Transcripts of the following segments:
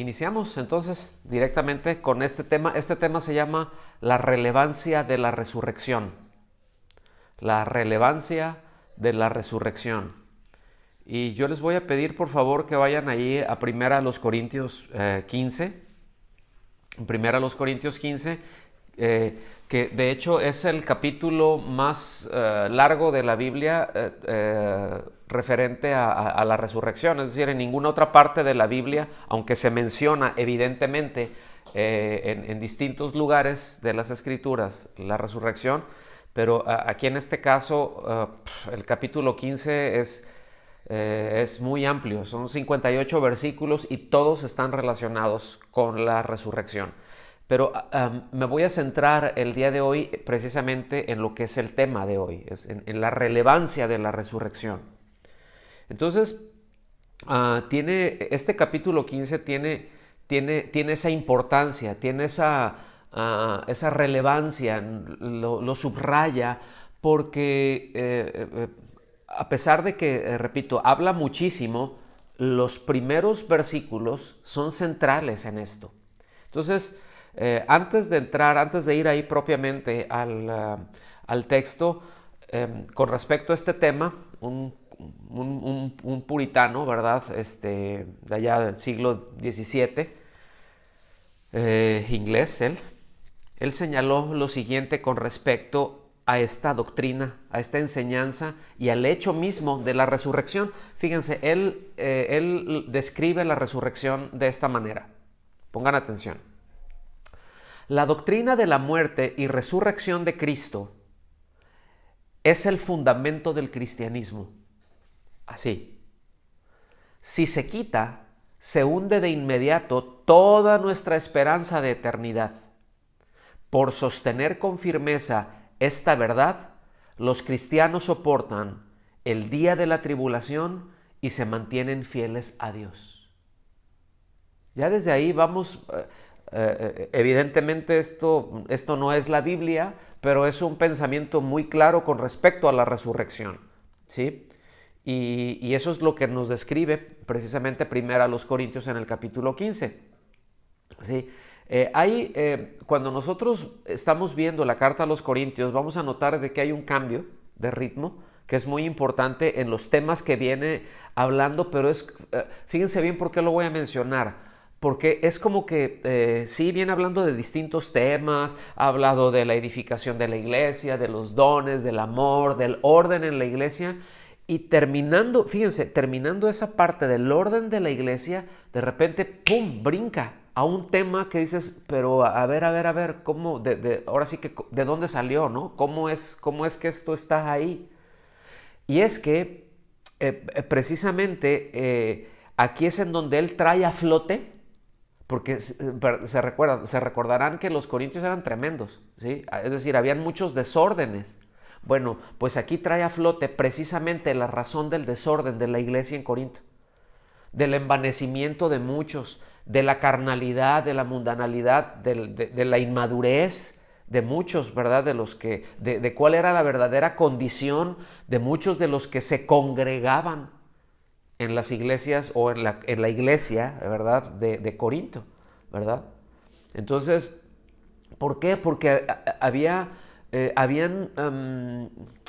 Iniciamos entonces directamente con este tema. Este tema se llama la relevancia de la resurrección. La relevancia de la resurrección. Y yo les voy a pedir por favor que vayan ahí a 1 Corintios 15. En 1 Corintios 15, que de hecho es el capítulo más largo de la Biblia referente a la resurrección. Es decir, en ninguna otra parte de la Biblia, aunque se menciona evidentemente en distintos lugares de las Escrituras la resurrección, pero aquí en este caso el capítulo 15 es muy amplio. Son 58 versículos y todos están relacionados con la resurrección. Pero me voy a centrar el día de hoy precisamente en lo que es el tema de hoy, en la relevancia de la resurrección. Entonces, este capítulo 15 tiene esa importancia, tiene esa relevancia, lo subraya, porque a pesar de que, repito, habla muchísimo, los primeros versículos son centrales en esto. Entonces, antes de ir ahí propiamente al texto, con respecto a este tema, un puritano, ¿verdad? De allá del siglo XVII, inglés, él señaló lo siguiente con respecto a esta doctrina, a esta enseñanza y al hecho mismo de la resurrección. Fíjense, él describe la resurrección de esta manera. Pongan atención. La doctrina de la muerte y resurrección de Cristo es el fundamento del cristianismo. Así. Si se quita, se hunde de inmediato toda nuestra esperanza de eternidad. Por sostener con firmeza esta verdad, los cristianos soportan el día de la tribulación y se mantienen fieles a Dios. Ya desde ahí vamos, evidentemente esto no es la Biblia, pero es un pensamiento muy claro con respecto a la resurrección, ¿sí? Y eso es lo que nos describe precisamente 1 Corintios en el capítulo 15, ¿sí? Cuando nosotros estamos viendo la carta a los Corintios, vamos a notar de que hay un cambio de ritmo que es muy importante en los temas que viene hablando, pero fíjense bien por qué lo voy a mencionar, porque es como que sí viene hablando de distintos temas, ha hablado de la edificación de la iglesia, de los dones, del amor, del orden en la iglesia, y terminando esa parte del orden de la iglesia, de repente, ¡pum!, brinca a un tema que dices, pero a ver, ¿cómo? Ahora sí que, ¿de dónde salió, no? ¿Cómo es que esto está ahí? Y es que precisamente aquí es en donde él trae a flote, porque se recordarán que los corintios eran tremendos, ¿sí? Es decir, habían muchos desórdenes. Bueno, pues aquí trae a flote precisamente la razón del desorden de la iglesia en Corinto, del envanecimiento de muchos, de la carnalidad, de la mundanalidad, de la inmadurez de muchos, ¿verdad? De cuál era la verdadera condición de muchos de los que se congregaban en las iglesias o en la iglesia, ¿verdad? De Corinto, ¿verdad? Entonces, ¿por qué? Porque habían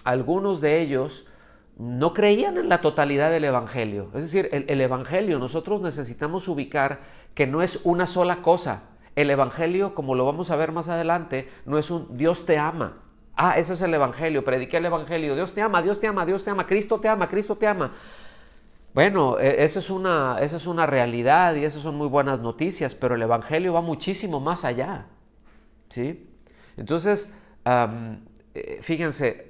algunos de ellos no creían en la totalidad del evangelio. Es decir, el evangelio, nosotros necesitamos ubicar que no es una sola cosa. El evangelio, como lo vamos a ver más adelante, no es un Dios te ama. Ese es el evangelio, prediqué el evangelio. Dios te ama, Dios te ama, Dios te ama, Cristo te ama, Cristo te ama. Bueno, esa es una realidad y esas son muy buenas noticias, pero el evangelio va muchísimo más allá, ¿sí? Entonces, fíjense,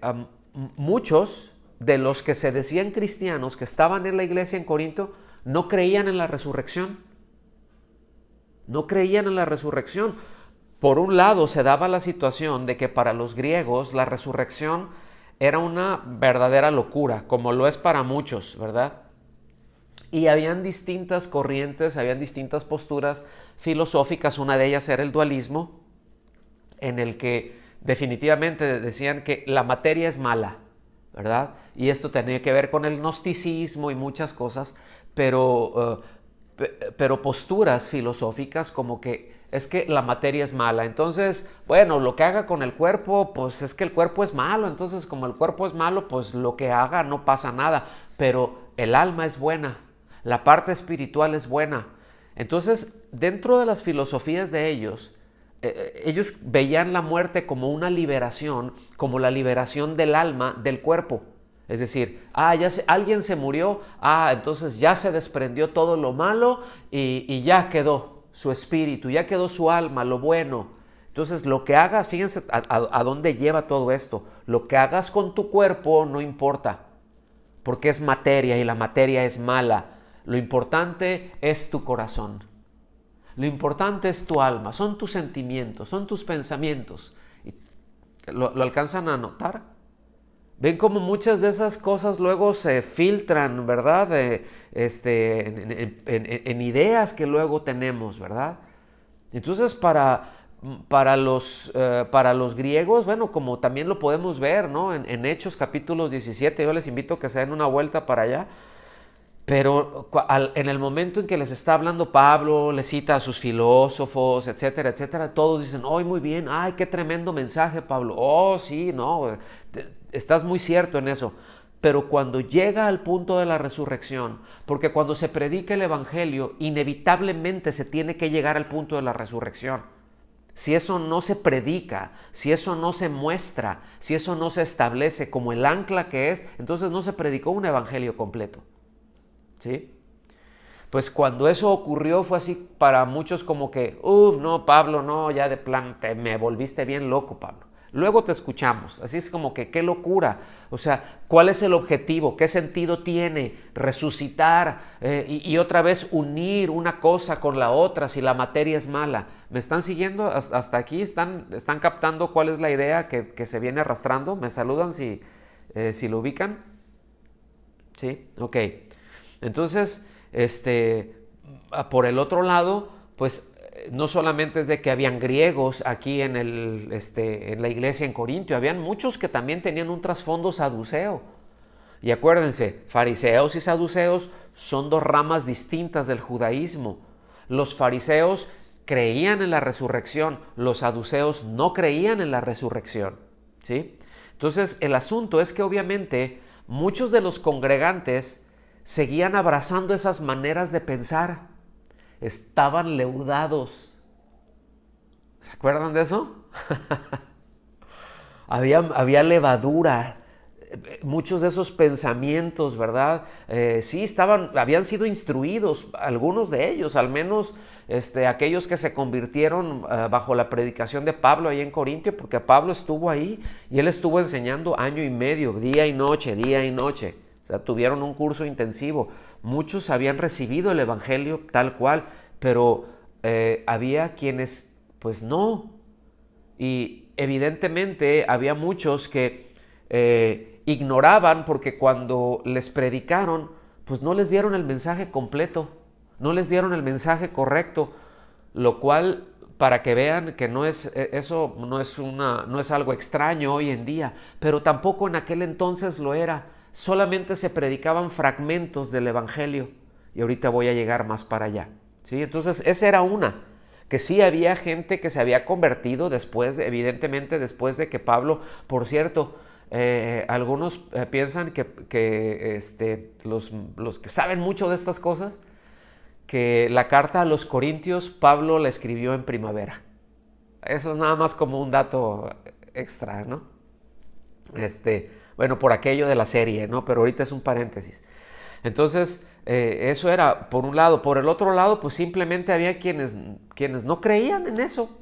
muchos de los que se decían cristianos que estaban en la iglesia en Corinto no creían en la resurrección. No creían en la resurrección. Por un lado, se daba la situación de que para los griegos la resurrección era una verdadera locura, como lo es para muchos, ¿verdad? Y habían distintas corrientes, habían distintas posturas filosóficas. Una de ellas era el dualismo, en el que definitivamente decían que la materia es mala, ¿verdad? Y esto tenía que ver con el gnosticismo y muchas cosas, pero pero posturas filosóficas como que es que la materia es mala. Entonces, bueno, lo que haga con el cuerpo, pues es que el cuerpo es malo. Entonces, como el cuerpo es malo, pues lo que haga no pasa nada. Pero el alma es buena, la parte espiritual es buena. Entonces, dentro de las filosofías de ellos, ellos veían la muerte como una liberación, como la liberación del alma del cuerpo. Es decir, alguien se murió, entonces ya se desprendió todo lo malo y ya quedó su espíritu, ya quedó su alma, lo bueno. Entonces lo que hagas, fíjense a dónde lleva todo esto, lo que hagas con tu cuerpo no importa, porque es materia y la materia es mala. Lo importante es tu corazón. Lo importante es tu alma, son tus sentimientos, son tus pensamientos. ¿Lo alcanzan a notar? Ven cómo muchas de esas cosas luego se filtran, ¿verdad? En ideas que luego tenemos, ¿verdad? Entonces para los griegos, bueno, como también lo podemos ver, ¿no? En Hechos capítulo 17, yo les invito a que se den una vuelta para allá. Pero en el momento en que les está hablando Pablo, les cita a sus filósofos, etcétera, etcétera, todos dicen, ¡ay, muy bien! ¡Ay, qué tremendo mensaje, Pablo! ¡Oh, sí, no! Estás muy cierto en eso. Pero cuando llega al punto de la resurrección, porque cuando se predica el evangelio, inevitablemente se tiene que llegar al punto de la resurrección. Si eso no se predica, si eso no se muestra, si eso no se establece como el ancla que es, entonces no se predicó un evangelio completo. ¿Sí? Pues cuando eso ocurrió fue así para muchos como que, no, Pablo, no, ya de plan, me volviste bien loco, Pablo. Luego te escuchamos, así es como que qué locura, o sea, ¿cuál es el objetivo? ¿Qué sentido tiene resucitar y otra vez unir una cosa con la otra si la materia es mala? ¿Me están siguiendo hasta aquí? ¿Están captando cuál es la idea que se viene arrastrando? ¿Me saludan si lo ubican? ¿Sí? Ok. Entonces, por el otro lado, pues no solamente es de que habían griegos aquí en la iglesia en Corintio, habían muchos que también tenían un trasfondo saduceo. Y acuérdense, fariseos y saduceos son dos ramas distintas del judaísmo. Los fariseos creían en la resurrección, los saduceos no creían en la resurrección, ¿sí? Entonces, el asunto es que obviamente muchos de los congregantes seguían abrazando esas maneras de pensar. Estaban leudados. ¿Se acuerdan de eso? había levadura. Muchos de esos pensamientos, ¿verdad? Sí, habían sido instruidos, algunos de ellos, al menos aquellos que se convirtieron bajo la predicación de Pablo ahí en Corintio, porque Pablo estuvo ahí y él estuvo enseñando año y medio, día y noche, día y noche. O sea, tuvieron un curso intensivo. Muchos habían recibido el evangelio tal cual, pero había quienes, pues no. Y evidentemente había muchos que ignoraban porque cuando les predicaron, pues no les dieron el mensaje completo, no les dieron el mensaje correcto, lo cual, para que vean que eso no es algo extraño hoy en día, pero tampoco en aquel entonces lo era. Solamente se predicaban fragmentos del evangelio y ahorita voy a llegar más para allá, ¿sí? Entonces esa era una, que sí había gente que se había convertido después, evidentemente después de que Pablo, por cierto, algunos piensan que los que saben mucho de estas cosas, que la carta a los Corintios Pablo la escribió en primavera. Eso es nada más como un dato extra, ¿no? Bueno, por aquello de la serie, ¿no? Pero ahorita es un paréntesis. Entonces, eso era por un lado. Por el otro lado, pues simplemente había quienes no creían en eso.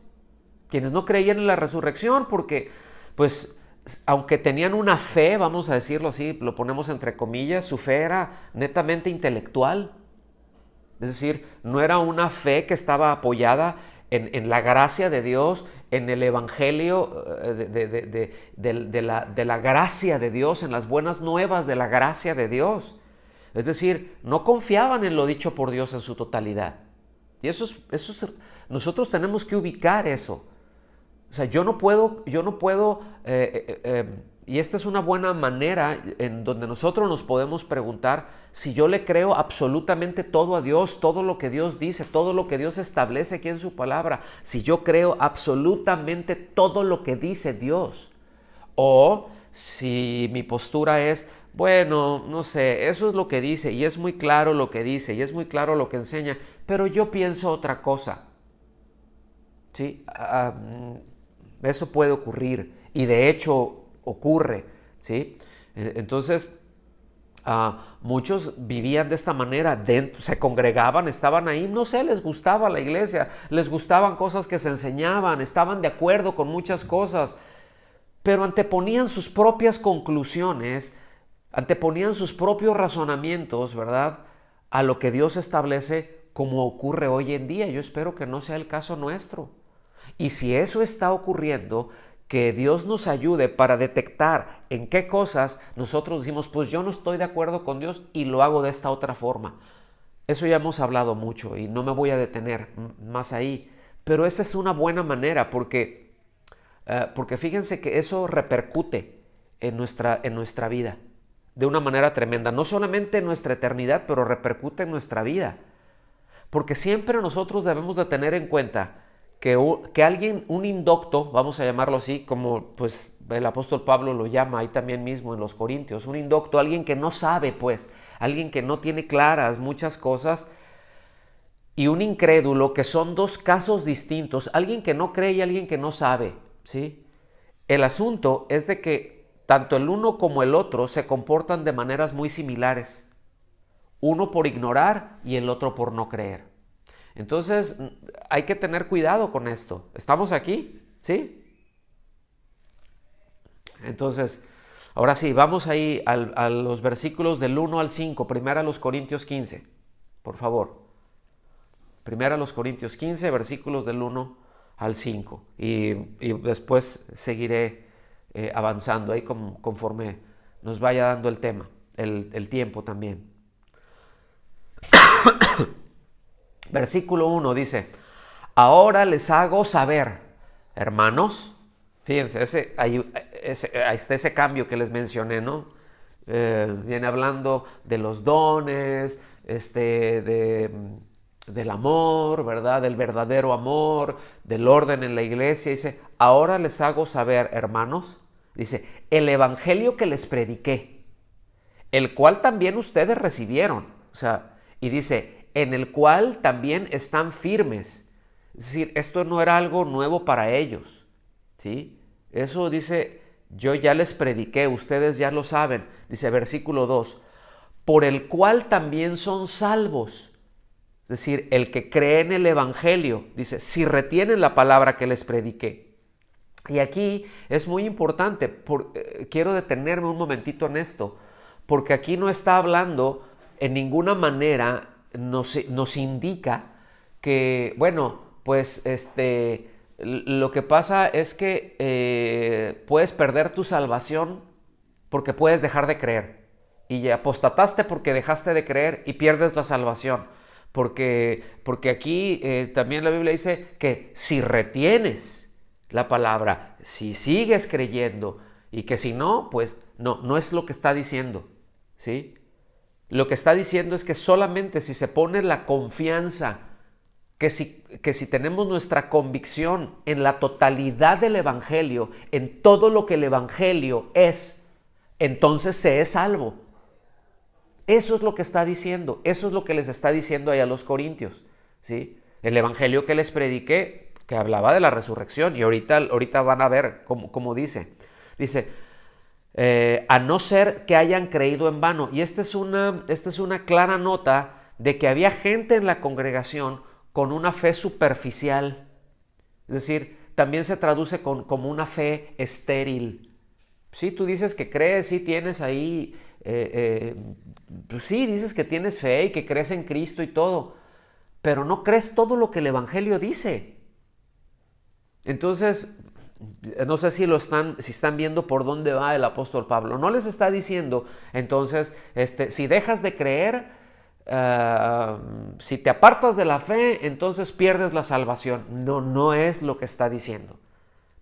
Quienes no creían en la resurrección porque, pues, aunque tenían una fe, vamos a decirlo así, lo ponemos entre comillas, su fe era netamente intelectual. Es decir, no era una fe que estaba apoyada en la gracia de Dios, en el evangelio de la gracia de Dios, en las buenas nuevas de la gracia de Dios. Es decir, no confiaban en lo dicho por Dios en su totalidad. Y nosotros tenemos que ubicar eso. O sea, yo no puedo Y esta es una buena manera en donde nosotros nos podemos preguntar si yo le creo absolutamente todo a Dios, todo lo que Dios dice, todo lo que Dios establece aquí en su palabra, si yo creo absolutamente todo lo que dice Dios. O si mi postura es, bueno, no sé, eso es lo que dice y es muy claro lo que dice y es muy claro lo que enseña, pero yo pienso otra cosa. ¿Sí? Eso puede ocurrir y de hecho ocurre, ¿sí? Entonces, muchos vivían de esta manera, se congregaban, estaban ahí, no sé, les gustaba la iglesia, les gustaban cosas que se enseñaban, estaban de acuerdo con muchas cosas, pero anteponían sus propias conclusiones, anteponían sus propios razonamientos, ¿verdad?, a lo que Dios establece, como ocurre hoy en día. Yo espero que no sea el caso nuestro. Y si eso está ocurriendo, que Dios nos ayude para detectar en qué cosas nosotros decimos, pues yo no estoy de acuerdo con Dios y lo hago de esta otra forma. Eso ya hemos hablado mucho y no me voy a detener más ahí. Pero esa es una buena manera porque fíjense que eso repercute en nuestra vida de una manera tremenda. No solamente en nuestra eternidad, pero repercute en nuestra vida. Porque siempre nosotros debemos de tener en cuenta que alguien, un indocto, vamos a llamarlo así, como pues el apóstol Pablo lo llama ahí también mismo en los Corintios, un indocto, alguien que no sabe, pues, alguien que no tiene claras muchas cosas, y un incrédulo, que son dos casos distintos, alguien que no cree y alguien que no sabe, ¿sí? El asunto es de que tanto el uno como el otro se comportan de maneras muy similares, uno por ignorar y el otro por no creer. Entonces hay que tener cuidado con esto. ¿Estamos aquí? ¿Sí? Entonces, ahora sí, vamos ahí a los versículos del 1 al 5, primero a los Corintios 15, por favor. Primero a los Corintios 15, versículos del 1 al 5. Y después seguiré avanzando ahí conforme nos vaya dando el tema, el tiempo también. Versículo 1 dice, ahora les hago saber, hermanos, fíjense, ahí está ese cambio que les mencioné, ¿no? Viene hablando de los dones, del amor, ¿verdad? Del verdadero amor, del orden en la iglesia. Dice, ahora les hago saber, hermanos, dice, el evangelio que les prediqué, el cual también ustedes recibieron. O sea, y dice, en el cual también están firmes. Es decir, esto no era algo nuevo para ellos, ¿sí? Eso dice, yo ya les prediqué, ustedes ya lo saben. Dice versículo 2, por el cual también son salvos. Es decir, el que cree en el evangelio, dice, si retienen la palabra que les prediqué. Y aquí es muy importante, quiero detenerme un momentito en esto, porque aquí no está hablando en ninguna manera, nos indica que, bueno, pues lo que pasa es que puedes perder tu salvación porque puedes dejar de creer. Y apostataste porque dejaste de creer y pierdes la salvación. Porque aquí también la Biblia dice que si retienes la palabra, si sigues creyendo, y que si no, pues no es lo que está diciendo, ¿sí? Lo que está diciendo es que solamente si se pone la confianza, que si tenemos nuestra convicción en la totalidad del evangelio, en todo lo que el evangelio es, entonces se es salvo. Eso es lo que está diciendo, eso es lo que les está diciendo ahí a los corintios, ¿sí? El evangelio que les prediqué, que hablaba de la resurrección, y ahorita van a ver cómo dice. Dice, a no ser que hayan creído en vano. Y esta es una clara nota de que había gente en la congregación con una fe superficial. Es decir, también se traduce como una fe estéril. Sí, tú dices que crees, sí tienes ahí, pues sí, dices que tienes fe y que crees en Cristo y todo, pero no crees todo lo que el evangelio dice. Entonces, no sé si están viendo por dónde va el apóstol Pablo. No les está diciendo, entonces, si dejas de creer, si te apartas de la fe, entonces pierdes la salvación. No es lo que está diciendo.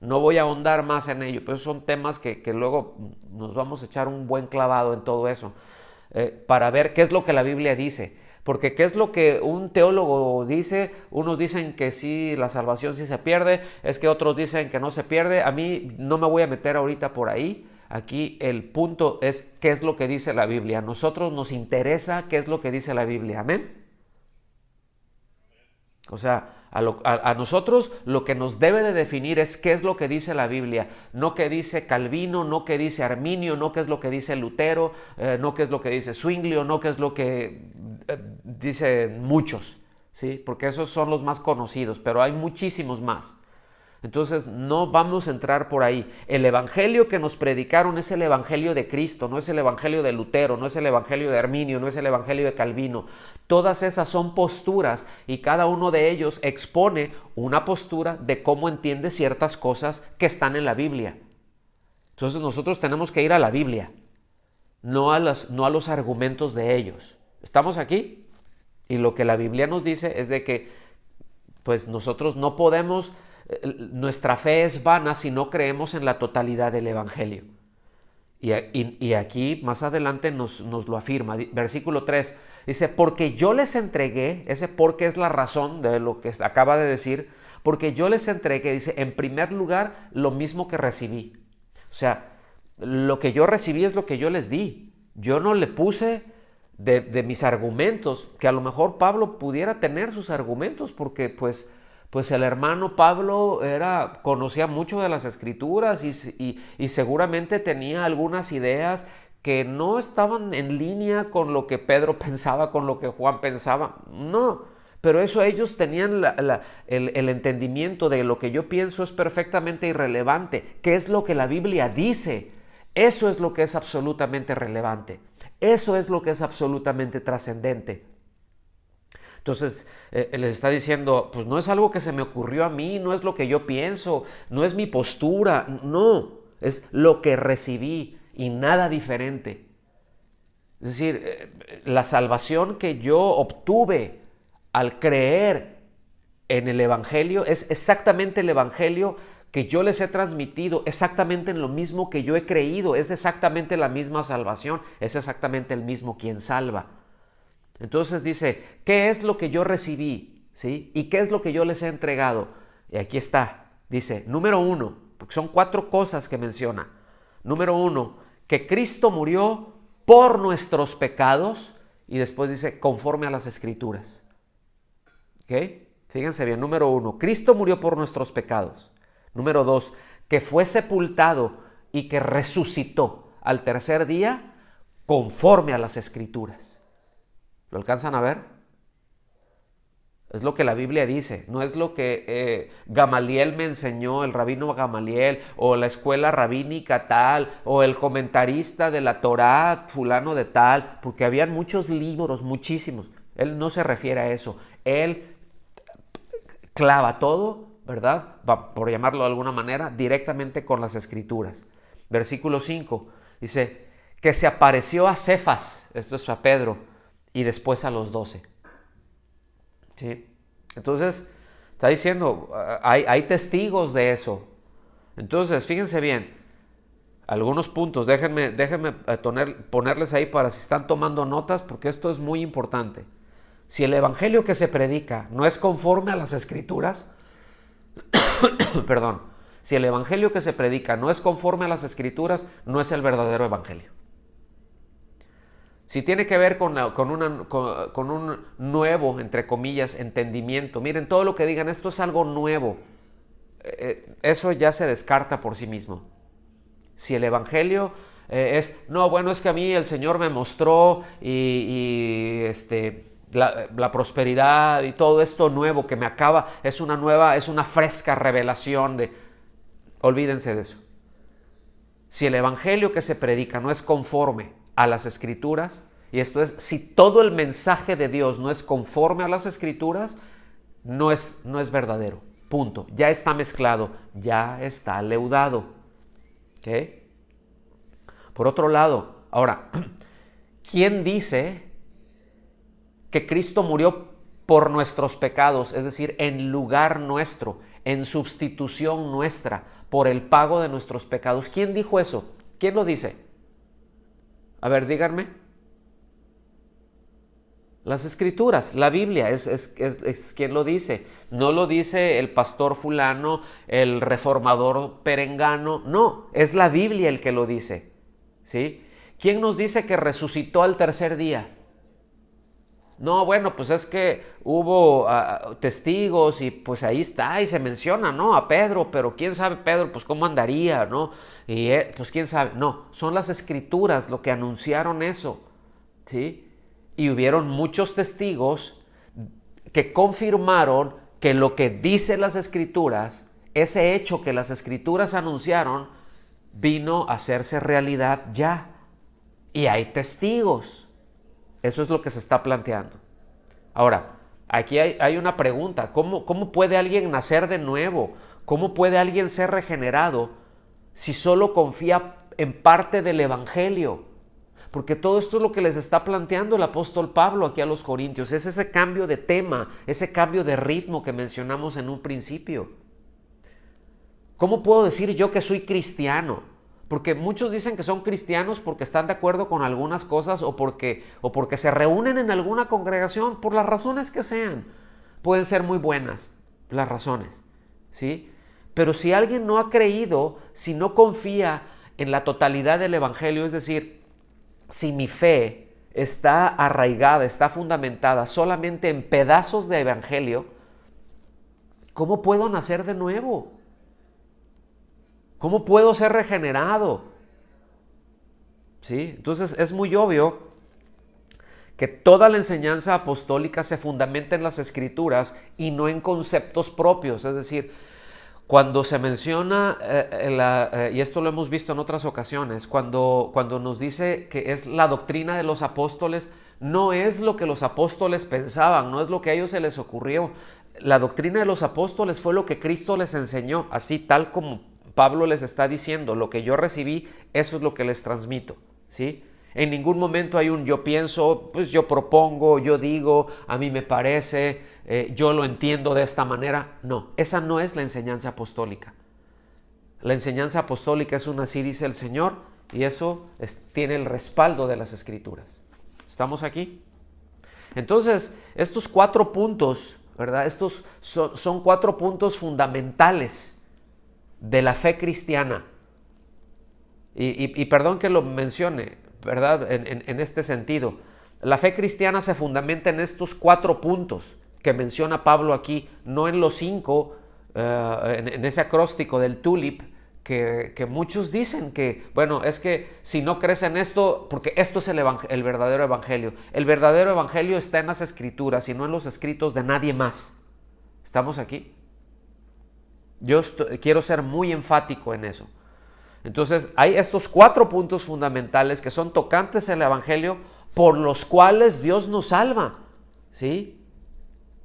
No voy a ahondar más en ello, pero son temas que luego nos vamos a echar un buen clavado en todo eso, para ver qué es lo que la Biblia dice. Porque qué es lo que un teólogo dice, unos dicen que sí, la salvación sí se pierde, es que otros dicen que no se pierde. A mí no me voy a meter ahorita por ahí. Aquí el punto es qué es lo que dice la Biblia. A nosotros nos interesa qué es lo que dice la Biblia. Amén. O sea, a nosotros lo que nos debe de definir es qué es lo que dice la Biblia, no qué dice Calvino, no qué dice Arminio, no qué es lo que dice Lutero, no qué es lo que dice Zwinglio, no qué es lo que dicen muchos, ¿sí? Porque esos son los más conocidos, pero hay muchísimos más. Entonces no vamos a entrar por ahí. El evangelio que nos predicaron es el evangelio de Cristo, no es el evangelio de Lutero, no es el evangelio de Arminio, no es el evangelio de Calvino. Todas esas son posturas y cada uno de ellos expone una postura de cómo entiende ciertas cosas que están en la Biblia. Entonces nosotros tenemos que ir a la Biblia, no a los argumentos de ellos. ¿Estamos aquí? Y lo que la Biblia nos dice es de que pues nosotros no podemos, nuestra fe es vana si no creemos en la totalidad del evangelio. Y aquí más adelante nos lo afirma. Versículo 3 dice, porque yo les entregué, ese porque es la razón de lo que acaba de decir, porque yo les entregué, dice, en primer lugar, lo mismo que recibí. O sea, lo que yo recibí es lo que yo les di. Yo no le puse de mis argumentos, que a lo mejor Pablo pudiera tener sus argumentos, porque pues el hermano Pablo conocía mucho de las Escrituras y seguramente tenía algunas ideas que no estaban en línea con lo que Pedro pensaba, con lo que Juan pensaba. No, pero eso ellos tenían el entendimiento de lo que yo pienso es perfectamente irrelevante. ¿Qué es lo que la Biblia dice? Eso es lo que es absolutamente relevante. Eso es lo que es absolutamente trascendente. Entonces les está diciendo, pues no es algo que se me ocurrió a mí, no es lo que yo pienso, no es mi postura, no, es lo que recibí y nada diferente. Es decir, la salvación que yo obtuve al creer en el Evangelio es exactamente el Evangelio que yo les he transmitido, exactamente en lo mismo que yo he creído, es exactamente la misma salvación, es exactamente el mismo quien salva. Entonces dice, ¿qué es lo que yo recibí? ¿Sí? ¿Y qué es lo que yo les he entregado? Y aquí está, dice, número 1, porque son 4 cosas que menciona. Número 1, que Cristo murió por nuestros pecados y después dice, conforme a las Escrituras. ¿Ok? Fíjense bien, número 1, Cristo murió por nuestros pecados. Número 2, que fue sepultado y que resucitó al tercer día conforme a las Escrituras. ¿Lo alcanzan a ver? Es lo que la Biblia dice, no es lo que Gamaliel me enseñó, el rabino Gamaliel, o la escuela rabínica tal, o el comentarista de la Torá fulano de tal, porque habían muchos libros, muchísimos. Él no se refiere a eso. Él clava todo, ¿verdad? Por llamarlo de alguna manera, directamente con las Escrituras. Versículo 5 dice que se apareció a Cefas, esto es a Pedro, y después a los 12. ¿Sí? Entonces, está diciendo, hay testigos de eso. Entonces, fíjense bien, algunos puntos, déjenme ponerles ahí para si están tomando notas, porque esto es muy importante. Si el evangelio que se predica no es conforme a las Escrituras, perdón, si el evangelio que se predica no es conforme a las Escrituras, no es el verdadero evangelio. Si tiene que ver con un nuevo, entre comillas, entendimiento, miren, todo lo que digan, esto es algo nuevo, eso ya se descarta por sí mismo. Si el evangelio no, bueno, es que a mí el Señor me mostró la prosperidad y todo esto nuevo que me acaba, es una fresca revelación olvídense de eso. Si el evangelio que se predica no es conforme a las Escrituras, y esto es, si todo el mensaje de Dios no es conforme a las Escrituras, no es verdadero, punto. Ya está mezclado, ya está leudado. ¿Okay? Por otro lado, ahora, ¿quién dice que Cristo murió por nuestros pecados? Es decir, en lugar nuestro, en sustitución nuestra, por el pago de nuestros pecados. ¿Quién dijo eso? ¿Quién lo dice? A ver, díganme. Las Escrituras, la Biblia es quien lo dice. No lo dice el pastor fulano, el reformador perengano. No, es la Biblia el que lo dice. ¿Sí? ¿Quién nos dice que resucitó al tercer día? No, bueno, pues es que hubo testigos y pues ahí está y se menciona, ¿no? A Pedro, pero quién sabe Pedro, pues cómo andaría, ¿no? Y pues quién sabe. No, son las Escrituras lo que anunciaron eso, ¿sí? Y hubieron muchos testigos que confirmaron que lo que dicen las Escrituras, ese hecho que las Escrituras anunciaron, vino a hacerse realidad ya. Y hay testigos. Eso es lo que se está planteando. Ahora, aquí hay una pregunta. ¿Cómo puede alguien nacer de nuevo? ¿Cómo puede alguien ser regenerado si solo confía en parte del Evangelio? Porque todo esto es lo que les está planteando el apóstol Pablo aquí a los Corintios. Es ese cambio de tema, ese cambio de ritmo que mencionamos en un principio. ¿Cómo puedo decir yo que soy cristiano? Porque muchos dicen que son cristianos porque están de acuerdo con algunas cosas o porque se reúnen en alguna congregación, por las razones que sean. Pueden ser muy buenas las razones, ¿sí? Pero si alguien no ha creído, si no confía en la totalidad del Evangelio, es decir, si mi fe está arraigada, está fundamentada solamente en pedazos de Evangelio, ¿cómo puedo nacer de nuevo? ¿Cómo puedo ser regenerado? ¿Sí? Entonces es muy obvio que toda la enseñanza apostólica se fundamenta en las Escrituras y no en conceptos propios. Es decir, cuando se menciona, y esto lo hemos visto en otras ocasiones, cuando nos dice que es la doctrina de los apóstoles, no es lo que los apóstoles pensaban, no es lo que a ellos se les ocurrió. La doctrina de los apóstoles fue lo que Cristo les enseñó, así tal como Pablo les está diciendo, lo que yo recibí, eso es lo que les transmito, ¿sí? En ningún momento hay un yo pienso, pues yo propongo, yo digo, a mí me parece, yo lo entiendo de esta manera. No, esa no es la enseñanza apostólica. La enseñanza apostólica es una así dice el Señor y eso tiene el respaldo de las Escrituras. ¿Estamos aquí? Entonces, estos 4 puntos, ¿verdad? Estos son 4 puntos fundamentales de la fe cristiana. Y perdón que lo mencione, ¿verdad? En este sentido. La fe cristiana se fundamenta en estos 4 puntos que menciona Pablo aquí, no en los 5, en ese acróstico del tulip, que muchos dicen que, bueno, es que si no crees en esto, porque esto es el verdadero evangelio. El verdadero evangelio está en las Escrituras y no en los escritos de nadie más. ¿Estamos aquí? Yo quiero ser muy enfático en eso. Entonces, hay estos 4 puntos fundamentales que son tocantes al Evangelio por los cuales Dios nos salva, ¿sí?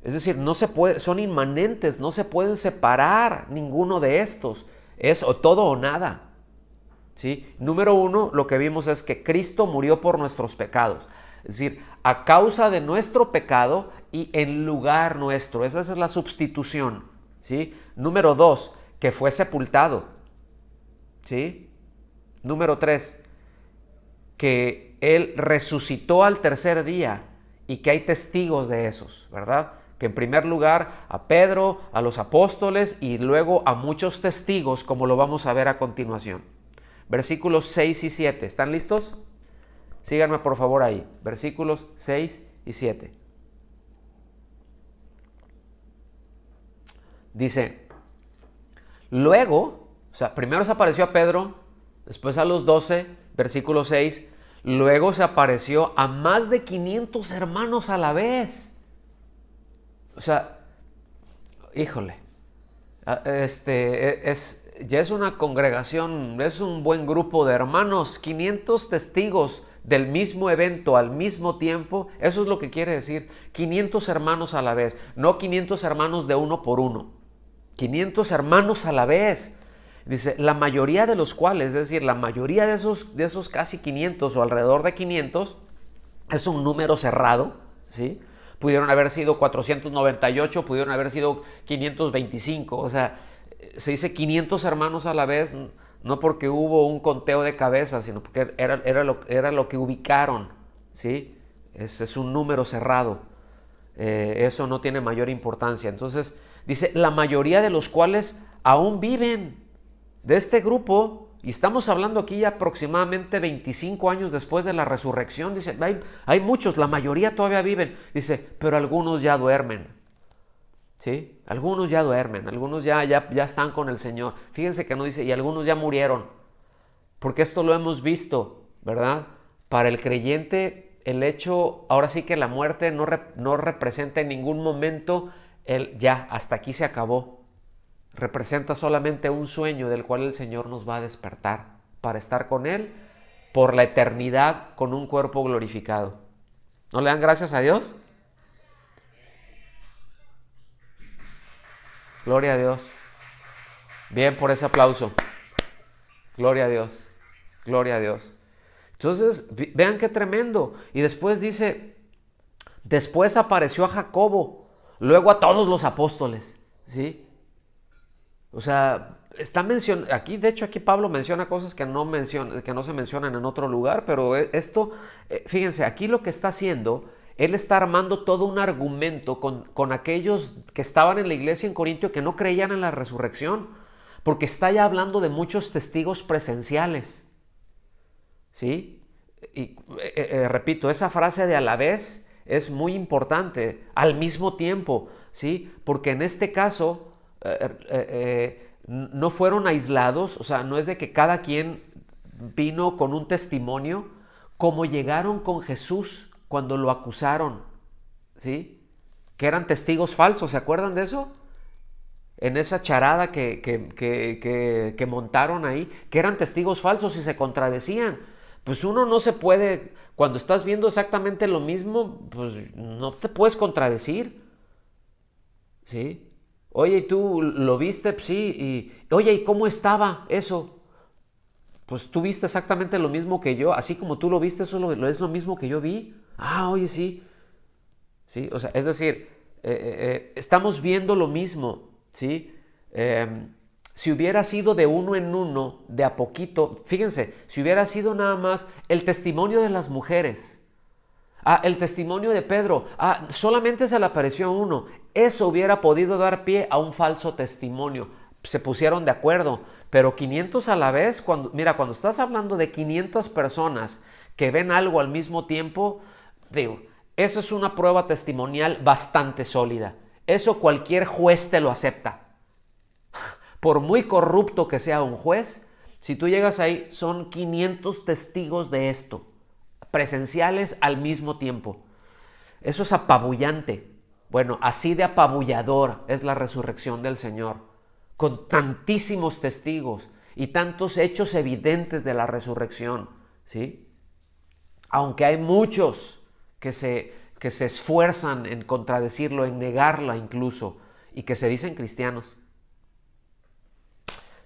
Es decir, no se puede, son inmanentes, no se pueden separar ninguno de estos. Es o todo o nada, ¿sí? Número 1, lo que vimos es que Cristo murió por nuestros pecados. Es decir, a causa de nuestro pecado y en lugar nuestro. Esa es la sustitución, ¿sí? Número 2, que fue sepultado, ¿sí? Número 3, que Él resucitó al tercer día y que hay testigos de esos, ¿verdad? Que en primer lugar a Pedro, a los apóstoles y luego a muchos testigos, como lo vamos a ver a continuación. Versículos 6 y 7, ¿están listos? Síganme por favor ahí, versículos 6 y 7. Dice, luego, o sea, primero se apareció a Pedro, después a los 12, versículo 6, luego se apareció a más de 500 hermanos a la vez. O sea, híjole, ya es una congregación, es un buen grupo de hermanos, 500 testigos del mismo evento al mismo tiempo. Eso es lo que quiere decir, 500 hermanos a la vez, no 500 hermanos de uno por uno, 500 hermanos a la vez. Dice, la mayoría de los cuales, es decir, la mayoría de esos casi 500 o alrededor de 500, es un número cerrado, ¿sí? Pudieron haber sido 498, pudieron haber sido 525, o sea, Se dice 500 hermanos a la vez, no porque hubo un conteo de cabezas, sino porque era lo que ubicaron, ¿sí? Ese es un número cerrado. Eso no tiene mayor importancia. Entonces, dice, la mayoría de los cuales aún viven de este grupo, y estamos hablando aquí ya aproximadamente 25 años después de la resurrección, dice, hay muchos, la mayoría todavía viven, dice, pero algunos ya duermen. ¿Sí? Algunos ya duermen, algunos ya están con el Señor. Fíjense que no dice, y algunos ya murieron, porque esto lo hemos visto, ¿verdad? Para el creyente, el hecho, ahora sí que la muerte no representa en ningún momento ya, hasta aquí se acabó. Representa solamente un sueño del cual el Señor nos va a despertar para estar con Él por la eternidad con un cuerpo glorificado. ¿No le dan gracias a Dios? Gloria a Dios. Bien por ese aplauso. Gloria a Dios. Gloria a Dios. Entonces, vean qué tremendo. Y después dice, después apareció a Jacobo, luego a todos los apóstoles. ¿Sí? O sea, está aquí, de hecho, aquí Pablo menciona cosas que no se mencionan en otro lugar, pero esto, fíjense, aquí lo que está haciendo, él está armando todo un argumento con aquellos que estaban en la iglesia en Corintio que no creían en la resurrección, porque está ya hablando de muchos testigos presenciales. ¿Sí? Y repito, esa frase de a la vez es muy importante, al mismo tiempo, ¿sí? Porque en este caso no fueron aislados, o sea, no es de que cada quien vino con un testimonio, como llegaron con Jesús cuando lo acusaron, ¿sí? Que eran testigos falsos, ¿se acuerdan de eso? En esa charada que montaron ahí, que eran testigos falsos y se contradecían. Pues uno no se puede, cuando estás viendo exactamente lo mismo, pues no te puedes contradecir, ¿sí? Oye, ¿y tú lo viste? Pues sí, oye, ¿y cómo estaba eso? Pues tú viste exactamente lo mismo que yo, así como tú lo viste, eso es lo mismo que yo vi. Ah, oye, sí. ¿Sí? O sea, es decir, estamos viendo lo mismo, ¿sí? Si hubiera sido de uno en uno, de a poquito, fíjense, si hubiera sido nada más el testimonio de las mujeres, el testimonio de Pedro, solamente se le apareció uno, eso hubiera podido dar pie a un falso testimonio. Se pusieron de acuerdo, pero 500 a la vez, cuando estás hablando de 500 personas que ven algo al mismo tiempo, digo, eso es una prueba testimonial bastante sólida. Eso cualquier juez te lo acepta. Por muy corrupto que sea un juez, si tú llegas ahí, son 500 testigos de esto, presenciales al mismo tiempo. Eso es apabullante. Bueno, así de apabullador es la resurrección del Señor, con tantísimos testigos y tantos hechos evidentes de la resurrección, ¿sí? Aunque hay muchos que se esfuerzan en contradecirlo, en negarla incluso, y que se dicen cristianos.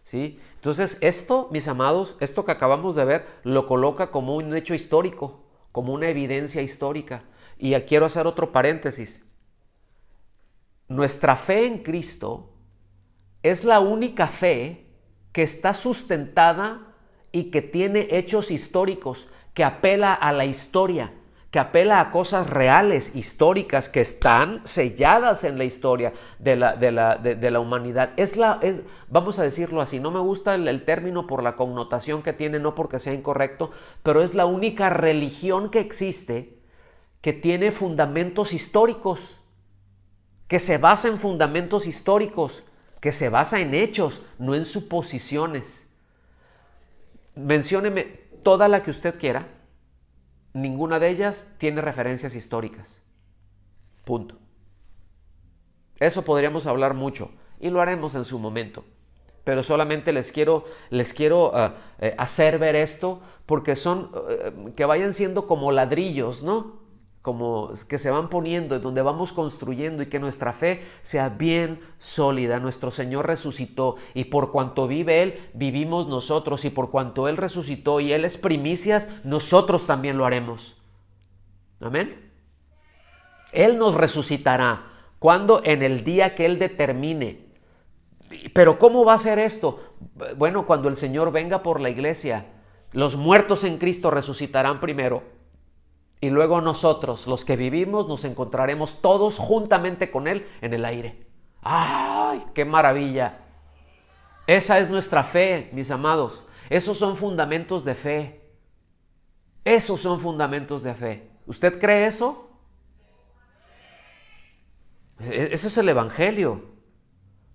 ¿Sí? Entonces esto, mis amados, esto que acabamos de ver, lo coloca como un hecho histórico, como una evidencia histórica. Y aquí quiero hacer otro paréntesis. Nuestra fe en Cristo es la única fe que está sustentada y que tiene hechos históricos, que apela a la historia, que apela a cosas reales, históricas, que están selladas en la historia de la humanidad. Vamos a decirlo así, no me gusta el término por la connotación que tiene, no porque sea incorrecto, pero es la única religión que existe que tiene fundamentos históricos, que se basa en fundamentos históricos, que se basa en hechos, no en suposiciones. Mencióneme toda la que usted quiera. Ninguna de ellas tiene referencias históricas. Punto. Eso podríamos hablar mucho y lo haremos en su momento. Pero solamente les quiero hacer ver esto porque son que vayan siendo como ladrillos, ¿no? Como que se van poniendo, donde vamos construyendo y que nuestra fe sea bien sólida. Nuestro Señor resucitó y por cuanto vive Él, vivimos nosotros, y por cuanto Él resucitó y Él es primicias, nosotros también lo haremos. Amén. Él nos resucitará. ¿Cuándo? En el día que Él determine. Pero ¿cómo va a ser esto? Bueno, cuando el Señor venga por la iglesia, los muertos en Cristo resucitarán primero y luego nosotros, los que vivimos, nos encontraremos todos juntamente con Él en el aire. ¡Ay, qué maravilla! Esa es nuestra fe, mis amados. Esos son fundamentos de fe. Esos son fundamentos de fe. ¿Usted cree eso? Eso es el Evangelio.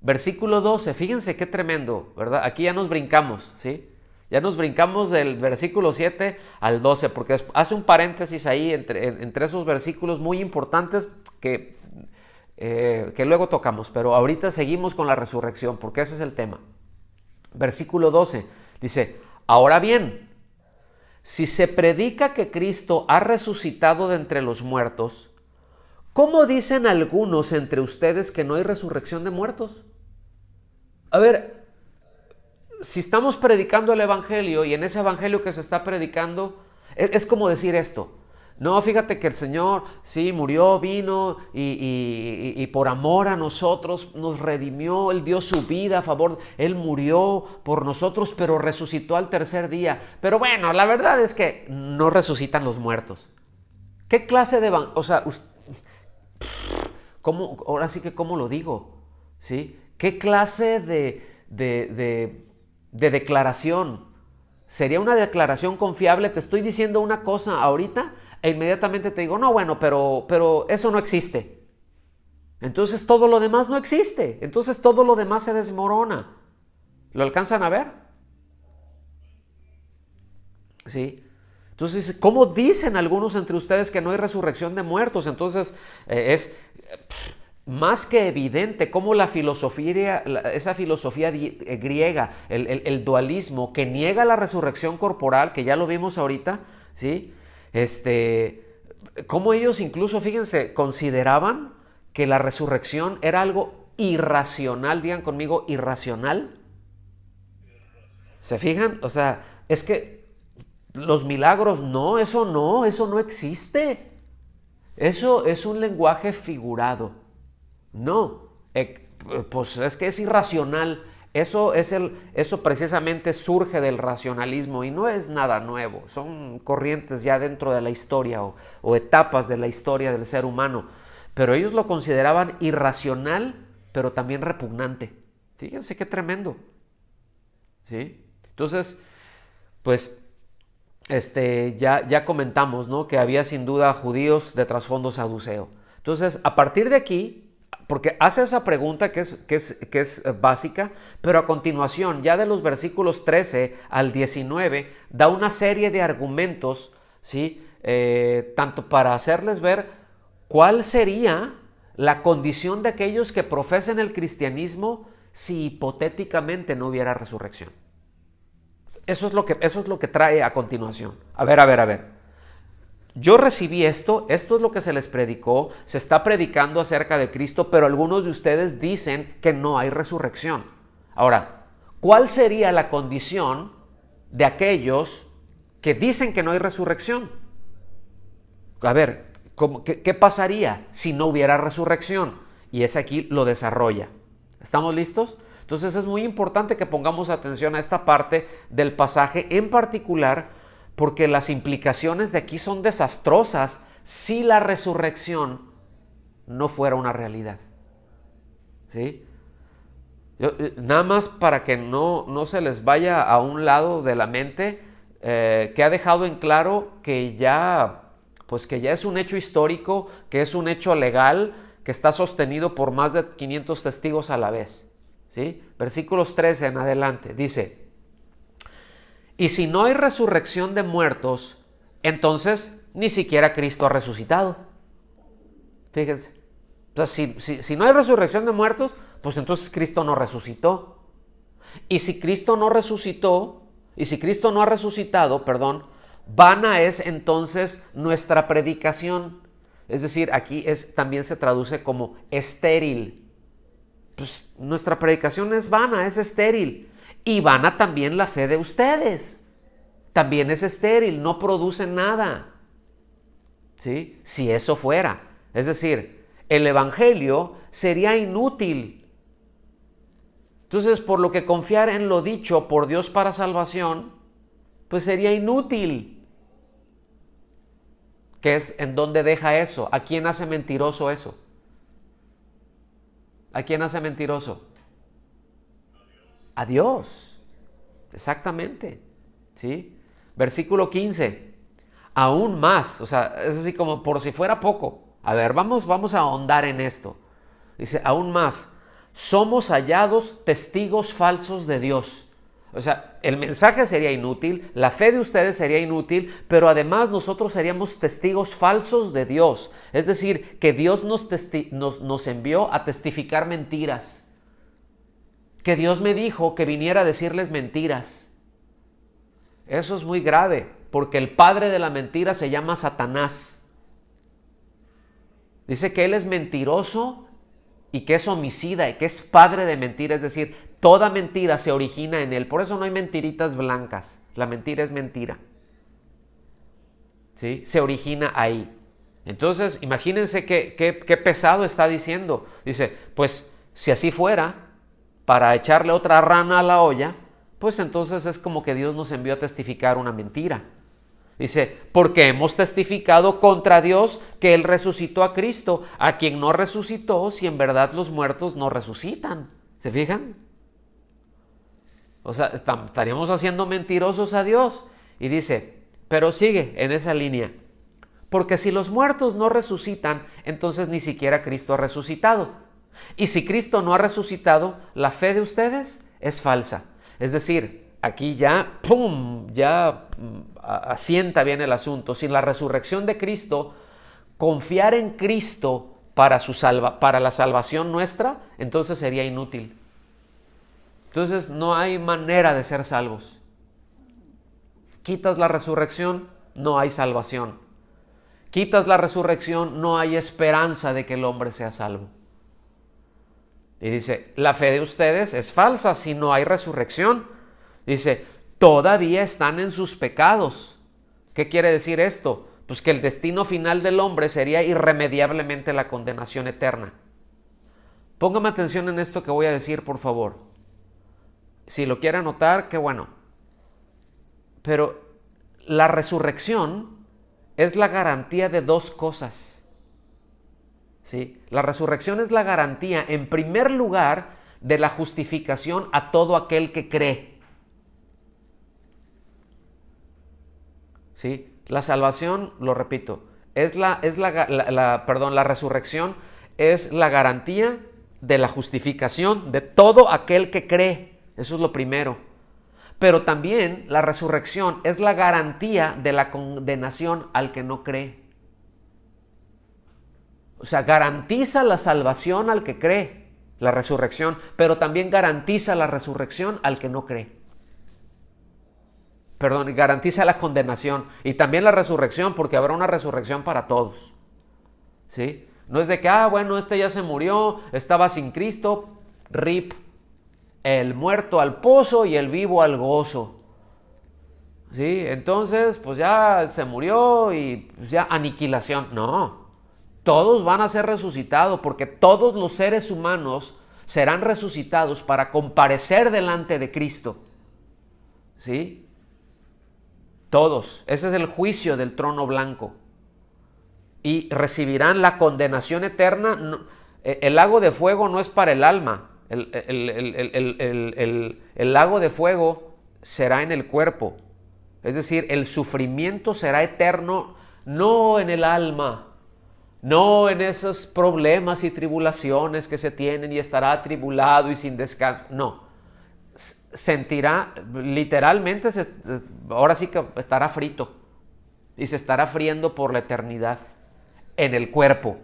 Versículo 12, fíjense qué tremendo, ¿verdad? Aquí ya nos brincamos, ¿sí? Ya nos brincamos del versículo 7 al 12, porque hace un paréntesis ahí entre esos versículos muy importantes que luego tocamos, pero ahorita seguimos con la resurrección, porque ese es el tema. Versículo 12 dice, ahora bien, si se predica que Cristo ha resucitado de entre los muertos, ¿cómo dicen algunos entre ustedes que no hay resurrección de muertos? A ver, si estamos predicando el Evangelio y en ese Evangelio que se está predicando, es como decir esto. No, fíjate que el Señor, sí, murió, vino y por amor a nosotros nos redimió, Él dio su vida a favor, Él murió por nosotros, pero resucitó al tercer día. Pero bueno, la verdad es que no resucitan los muertos. ¿Qué clase de o sea, ¿cómo, ahora sí que cómo lo digo? ¿Sí? ¿Qué clase de declaración? ¿Sería una declaración confiable? Te estoy diciendo una cosa ahorita e inmediatamente te digo, no, bueno, pero eso no existe. Entonces todo lo demás no existe. Entonces todo lo demás se desmorona. ¿Lo alcanzan a ver? ¿Sí? Entonces, ¿cómo dicen algunos entre ustedes que no hay resurrección de muertos? Entonces, es más que evidente cómo esa filosofía griega, el dualismo, que niega la resurrección corporal, que ya lo vimos ahorita, ¿sí? Cómo ellos incluso, fíjense, consideraban que la resurrección era algo irracional. Digan conmigo, irracional. ¿Se fijan? O sea, es que los milagros, eso no existe. Eso es un lenguaje figurado. No, pues es que es irracional. Eso precisamente surge del racionalismo y no es nada nuevo. Son corrientes ya dentro de la historia o etapas de la historia del ser humano. Pero ellos lo consideraban irracional, pero también repugnante. Fíjense qué tremendo. ¿Sí? Entonces, pues ya comentamos, ¿no?, que había sin duda judíos de trasfondo saduceo. Entonces, a partir de aquí, porque hace esa pregunta que es básica, pero a continuación, ya de los versículos 13 al 19, da una serie de argumentos, ¿sí? Tanto para hacerles ver cuál sería la condición de aquellos que profesen el cristianismo si hipotéticamente no hubiera resurrección. Eso es lo que trae a continuación. A ver. Yo recibí esto es lo que se les predicó, se está predicando acerca de Cristo, pero algunos de ustedes dicen que no hay resurrección. Ahora, ¿cuál sería la condición de aquellos que dicen que no hay resurrección? A ver, ¿qué pasaría si no hubiera resurrección? Y ese aquí lo desarrolla. ¿Estamos listos? Entonces es muy importante que pongamos atención a esta parte del pasaje en particular, porque las implicaciones de aquí son desastrosas si la resurrección no fuera una realidad. ¿Sí? Nada más para que no se les vaya a un lado de la mente, que ha dejado en claro que ya es un hecho histórico, que es un hecho legal, que está sostenido por más de 500 testigos a la vez. ¿Sí? Versículos 13 en adelante, dice: y si no hay resurrección de muertos, entonces ni siquiera Cristo ha resucitado. Fíjense. O sea, si no hay resurrección de muertos, pues entonces Cristo no resucitó. Y si Cristo no resucitó, y si Cristo no ha resucitado, vana es entonces nuestra predicación. Es decir, aquí también se traduce como estéril. Pues nuestra predicación es vana, es estéril. Y vana también la fe de ustedes. También es estéril, no produce nada. ¿Sí? Si eso fuera. Es decir, el Evangelio sería inútil. Entonces, por lo que confiar en lo dicho por Dios para salvación, pues sería inútil. ¿Qué es? ¿En dónde deja eso? ¿A quién hace mentiroso eso? ¿A quién hace mentiroso? A Dios. Exactamente. ¿Sí? Versículo 15. Aún más, o sea, es así como por si fuera poco. A ver, vamos a ahondar en esto. Dice, aún más, somos hallados testigos falsos de Dios. O sea, el mensaje sería inútil, la fe de ustedes sería inútil, pero además nosotros seríamos testigos falsos de Dios. Es decir, que Dios nos envió a testificar mentiras. Que Dios me dijo que viniera a decirles mentiras. Eso es muy grave, porque el padre de la mentira se llama Satanás. Dice que él es mentiroso y que es homicida y que es padre de mentira, es decir, toda mentira se origina en él. Por eso no hay mentiritas blancas, la mentira es mentira. ¿Sí? Se origina ahí. Entonces, imagínense qué pesado está diciendo. Dice, pues si así fuera, para echarle otra rana a la olla, pues entonces es como que Dios nos envió a testificar una mentira. Dice, porque hemos testificado contra Dios que Él resucitó a Cristo, a quien no resucitó, si en verdad los muertos no resucitan. ¿Se fijan? O sea, estaríamos haciendo mentirosos a Dios. Y dice, pero sigue en esa línea. Porque si los muertos no resucitan, entonces ni siquiera Cristo ha resucitado. Y si Cristo no ha resucitado, la fe de ustedes es falsa. Es decir, aquí ya, ¡pum!, ya asienta bien el asunto. Sin la resurrección de Cristo, confiar en Cristo para la salvación nuestra, entonces sería inútil. Entonces no hay manera de ser salvos. Quitas la resurrección, no hay salvación. Quitas la resurrección, no hay esperanza de que el hombre sea salvo. Y dice, la fe de ustedes es falsa si no hay resurrección. Dice, todavía están en sus pecados. ¿Qué quiere decir esto? Pues que el destino final del hombre sería irremediablemente la condenación eterna. Póngame atención en esto que voy a decir, por favor. Si lo quiere anotar, qué bueno. Pero la resurrección es la garantía de dos cosas. ¿Sí? La resurrección es la garantía, en primer lugar, de la justificación a todo aquel que cree. ¿Sí? La salvación, lo repito, la resurrección es la garantía de la justificación de todo aquel que cree. Eso es lo primero. Pero también la resurrección es la garantía de la condenación al que no cree. O sea, garantiza la salvación al que cree, la resurrección, pero también garantiza la resurrección al que no cree. Perdón, garantiza la condenación y también la resurrección, porque habrá una resurrección para todos. ¿Sí? No es de que, bueno, este ya se murió, estaba sin Cristo, rip, el muerto al pozo y el vivo al gozo. ¿Sí? Entonces, pues ya se murió y pues ya aniquilación. No. Todos van a ser resucitados porque todos los seres humanos serán resucitados para comparecer delante de Cristo. ¿Sí? Todos. Ese es el juicio del trono blanco. Y recibirán la condenación eterna. El lago de fuego no es para el alma. El lago de fuego será en el cuerpo. Es decir, el sufrimiento será eterno, no en el alma. No en esos problemas y tribulaciones que se tienen y estará atribulado y sin descanso. No. Sentirá, literalmente, ahora sí que estará frito. Y se estará friendo por la eternidad en el cuerpo.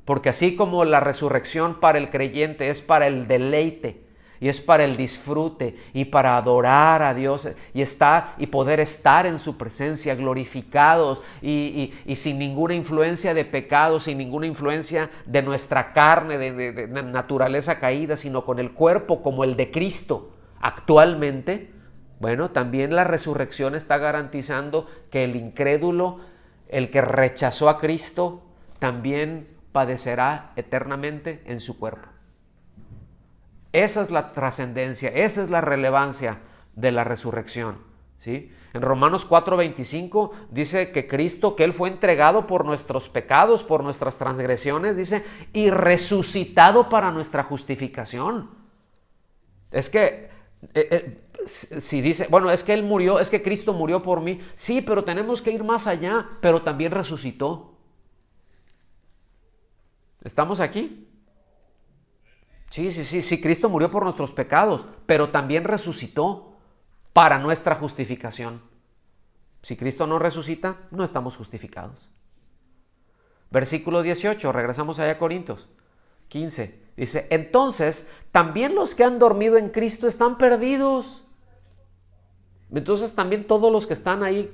Porque así como la resurrección para el creyente es para el deleite y es para el disfrute y para adorar a Dios y poder estar en su presencia glorificados y sin ninguna influencia de pecado, sin ninguna influencia de nuestra carne, de naturaleza caída, sino con el cuerpo como el de Cristo actualmente. Bueno, también la resurrección está garantizando que el incrédulo, el que rechazó a Cristo, también padecerá eternamente en su cuerpo. Esa es la trascendencia, esa es la relevancia de la resurrección, ¿sí? En Romanos 4:25 dice que Cristo, que Él fue entregado por nuestros pecados, por nuestras transgresiones, dice, y resucitado para nuestra justificación. Es que, si dice, bueno, es que Él murió, es que Cristo murió por mí. Sí, pero tenemos que ir más allá, pero también resucitó. ¿Estamos aquí? Sí, Cristo murió por nuestros pecados, pero también resucitó para nuestra justificación. Si Cristo no resucita, no estamos justificados. Versículo 18, regresamos allá a Corintios 15. Dice, entonces, también los que han dormido en Cristo están perdidos. Entonces también todos los que están ahí,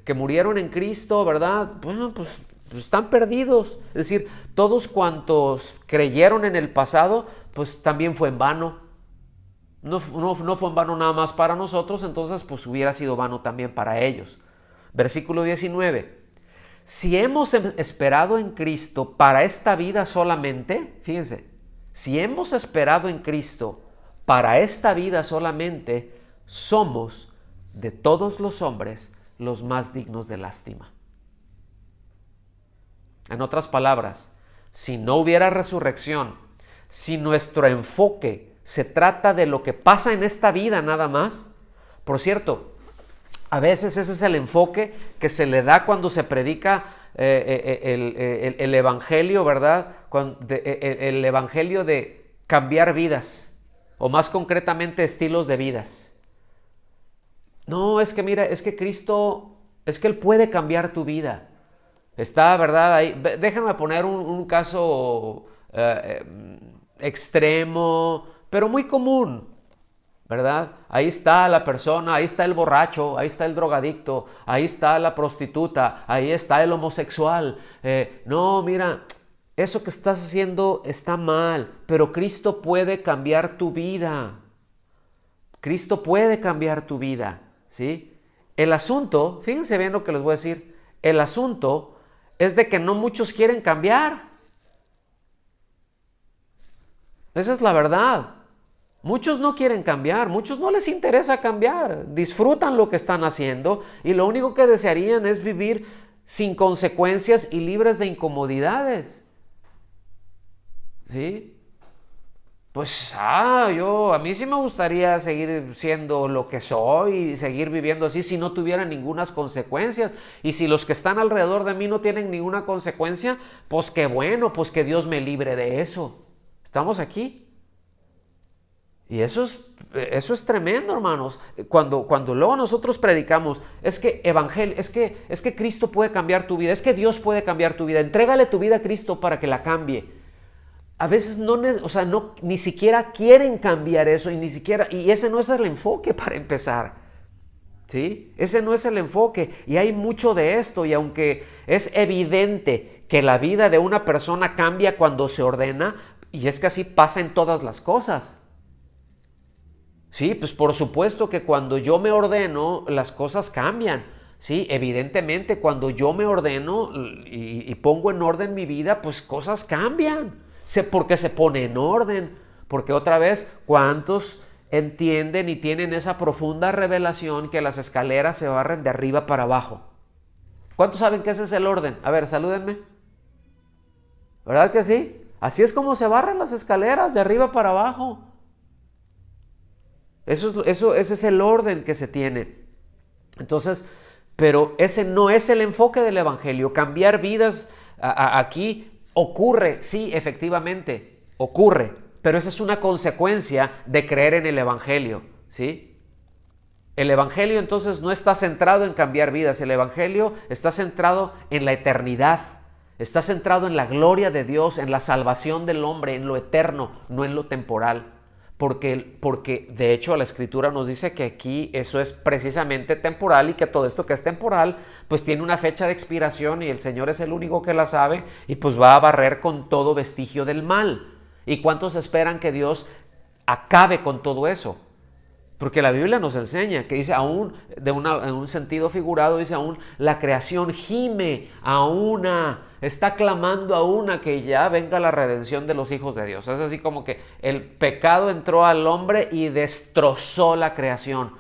que murieron en Cristo, ¿verdad? Bueno, pues están perdidos. Es decir, todos cuantos creyeron en el pasado, pues también fue en vano. No fue en vano nada más para nosotros, entonces pues hubiera sido vano también para ellos. Versículo 19. Si hemos esperado en Cristo para esta vida solamente, fíjense, si hemos esperado en Cristo para esta vida solamente, somos de todos los hombres los más dignos de lástima. En otras palabras, si no hubiera resurrección, si nuestro enfoque se trata de lo que pasa en esta vida nada más, por cierto, a veces ese es el enfoque que se le da cuando se predica el evangelio, ¿verdad? El evangelio de cambiar vidas, o más concretamente estilos de vidas. No, es que mira, es que Cristo, es que Él puede cambiar tu vida. Está, ¿verdad? Ahí, déjame poner un caso extremo, pero muy común, ¿verdad? Ahí está la persona, ahí está el borracho, ahí está el drogadicto, ahí está la prostituta, ahí está el homosexual. No, mira, eso que estás haciendo está mal, pero Cristo puede cambiar tu vida. Cristo puede cambiar tu vida, ¿sí? El asunto, fíjense bien lo que les voy a decir, el asunto es de que no muchos quieren cambiar. Esa es la verdad. Muchos no quieren cambiar, muchos no les interesa cambiar, disfrutan lo que están haciendo y lo único que desearían es vivir sin consecuencias y libres de incomodidades. ¿Sí? Pues, a mí sí me gustaría seguir siendo lo que soy y seguir viviendo así si no tuviera ninguna consecuencias. Y si los que están alrededor de mí no tienen ninguna consecuencia, pues qué bueno, pues que Dios me libre de eso. ¿Estamos aquí? Y eso es tremendo, hermanos. Cuando luego nosotros predicamos, es que evangelio, es que Cristo puede cambiar tu vida, es que Dios puede cambiar tu vida. Entrégale tu vida a Cristo para que la cambie. A veces ni siquiera quieren cambiar eso y ese no es el enfoque para empezar. ¿Sí? Ese no es el enfoque y hay mucho de esto, y aunque es evidente que la vida de una persona cambia cuando se ordena, y es que así pasa en todas las cosas. Sí, pues por supuesto que cuando yo me ordeno las cosas cambian. Sí, evidentemente cuando yo me ordeno y pongo en orden mi vida, pues cosas cambian. Porque se pone en orden, porque otra vez, ¿cuántos entienden y tienen esa profunda revelación que las escaleras se barren de arriba para abajo? ¿Cuántos saben que ese es el orden? A ver, salúdenme. ¿Verdad que sí? Así es como se barren las escaleras, de arriba para abajo. Ese es el orden que se tiene. Entonces, pero ese no es el enfoque del evangelio. Cambiar vidas aquí ocurre, sí, efectivamente, ocurre, pero esa es una consecuencia de creer en el evangelio, ¿sí? El evangelio entonces no está centrado en cambiar vidas, el evangelio está centrado en la eternidad, está centrado en la gloria de Dios, en la salvación del hombre, en lo eterno, no en lo temporal. Porque de hecho la escritura nos dice que aquí eso es precisamente temporal y que todo esto que es temporal pues tiene una fecha de expiración y el Señor es el único que la sabe y pues va a barrer con todo vestigio del mal. ¿Y cuántos esperan que Dios acabe con todo eso? Porque la Biblia nos enseña que dice aún, en un sentido figurado, dice aún la creación gime a una, está clamando a una que ya venga la redención de los hijos de Dios. Es así como que el pecado entró al hombre y destrozó la creación.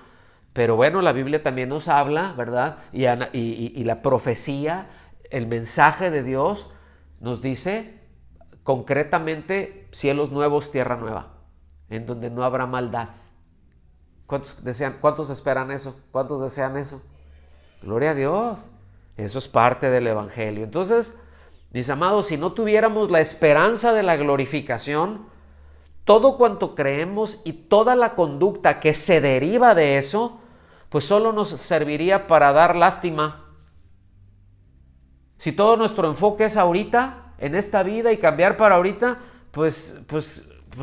Pero bueno, la Biblia también nos habla, ¿verdad? Y la profecía, el mensaje de Dios nos dice concretamente cielos nuevos, tierra nueva, en donde no habrá maldad. ¿Cuántos esperan eso? ¿Cuántos desean eso? Gloria a Dios. Eso es parte del Evangelio. Entonces, mis amados, si no tuviéramos la esperanza de la glorificación, todo cuanto creemos y toda la conducta que se deriva de eso, pues solo nos serviría para dar lástima. Si todo nuestro enfoque es ahorita, en esta vida y cambiar para ahorita, pues